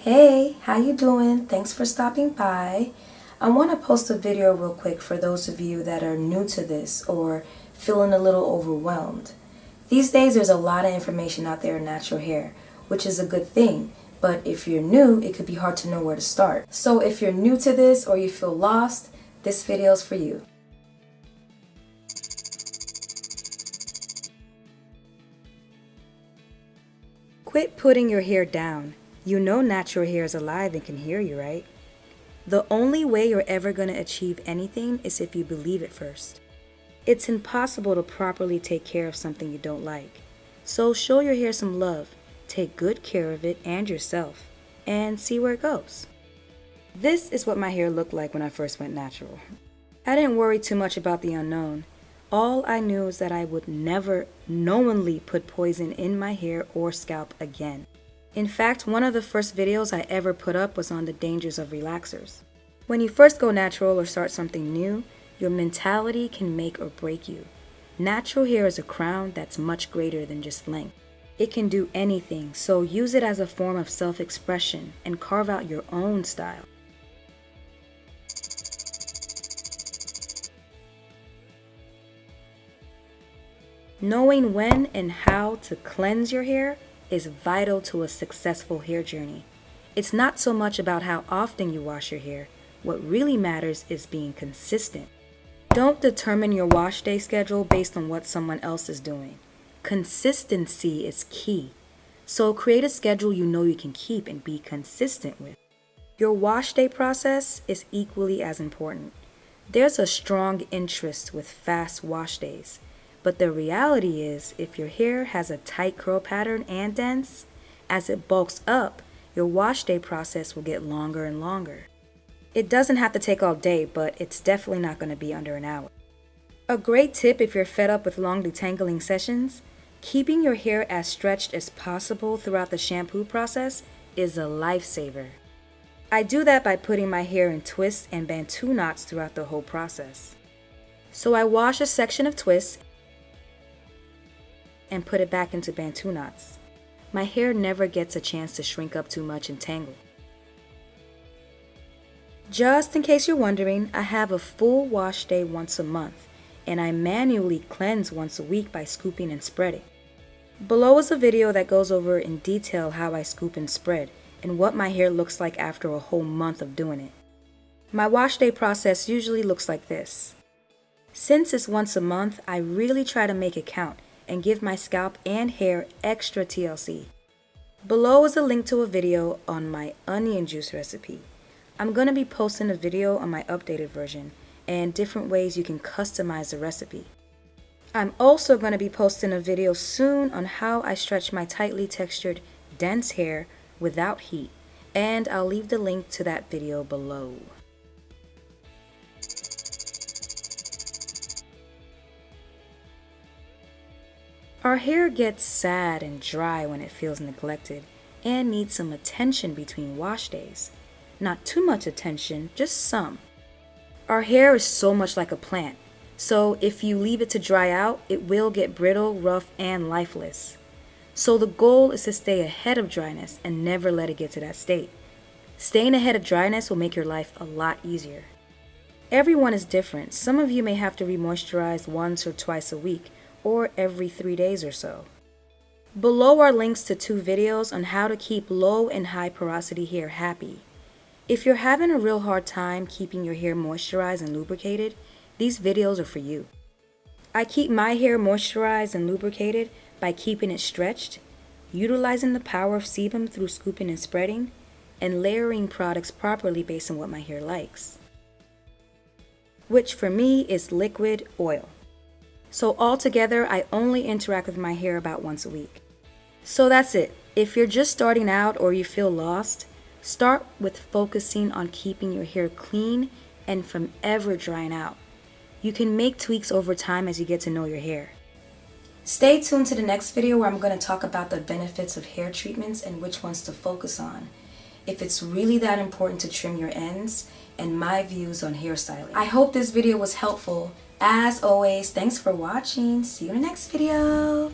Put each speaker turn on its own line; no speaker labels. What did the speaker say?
Hey, how you doing? Thanks for stopping by. I want to post a video real quick for those of you that are new to this or feeling a little overwhelmed. These days there's a lot of information out there in natural hair, which is a good thing, but if you're new, it could be hard to know where to start. So if you're new to this or you feel lost, this video is for you. Quit putting your hair down. You know natural hair is alive and can hear you, right? The only way you're ever going to achieve anything is if you believe it first. It's impossible to properly take care of something you don't like. So show your hair some love, take good care of it and yourself, and see where it goes. This is what my hair looked like when I first went natural. I didn't worry too much about the unknown. All I knew is that I would never knowingly put poison in my hair or scalp again. In fact, one of the first videos I ever put up was on the dangers of relaxers. When you first go natural or start something new, your mentality can make or break you. Natural hair is a crown that's much greater than just length. It can do anything, so use it as a form of self-expression and carve out your own style. Knowing when and how to cleanse your hair is vital to a successful hair journey. It's not so much about how often you wash your hair. What really matters is being consistent. Don't determine your wash day schedule based on what someone else is doing. Consistency is key. So create a schedule you know you can keep and be consistent with. Your wash day process is equally as important. There's a strong interest with fast wash days. But the reality is, if your hair has a tight curl pattern and dense, as it bulks up, your wash day process will get longer and longer. It doesn't have to take all day, but it's definitely not going to be under an hour. A great tip if you're fed up with long detangling sessions, keeping your hair as stretched as possible throughout the shampoo process is a lifesaver. I do that by putting my hair in twists and bantu knots throughout the whole process. So I wash a section of twists and put it back into bantu knots. My hair never gets a chance to shrink up too much and tangle. Just in case you're wondering, I have a full wash day once a month, and I manually cleanse once a week by scooping and spreading. Below is a video that goes over in detail how I scoop and spread, and what my hair looks like after a whole month of doing it. My wash day process usually looks like this. Since it's once a month, I really try to make it count and give my scalp and hair extra TLC. Below is a link to a video on my onion juice recipe. I'm going to be posting a video on my updated version and different ways you can customize the recipe. I'm also going to be posting a video soon on how I stretch my tightly textured, dense hair without heat, and I'll leave the link to that video below. Our hair gets sad and dry when it feels neglected and needs some attention between wash days. Not too much attention, just some. Our hair is so much like a plant, so if you leave it to dry out, it will get brittle, rough, and lifeless. So the goal is to stay ahead of dryness and never let it get to that state. Staying ahead of dryness will make your life a lot easier. Everyone is different. Some of you may have to re-moisturize once or twice a week, or every 3 days or so. Below are links to 2 videos on how to keep low and high porosity hair happy. If you're having a real hard time keeping your hair moisturized and lubricated, these videos are for you. I keep my hair moisturized and lubricated by keeping it stretched, utilizing the power of sebum through scooping and spreading, and layering products properly based on what my hair likes, which for me is liquid oil. So altogether, I only interact with my hair about once a week. So that's it. If you're just starting out or you feel lost, start with focusing on keeping your hair clean and from ever drying out. You can make tweaks over time as you get to know your hair. Stay tuned to the next video where I'm going to talk about the benefits of hair treatments and which ones to focus on, if it's really that important to trim your ends, and my views on hairstyling. I hope this video was helpful. As always, thanks for watching. See you in the next video.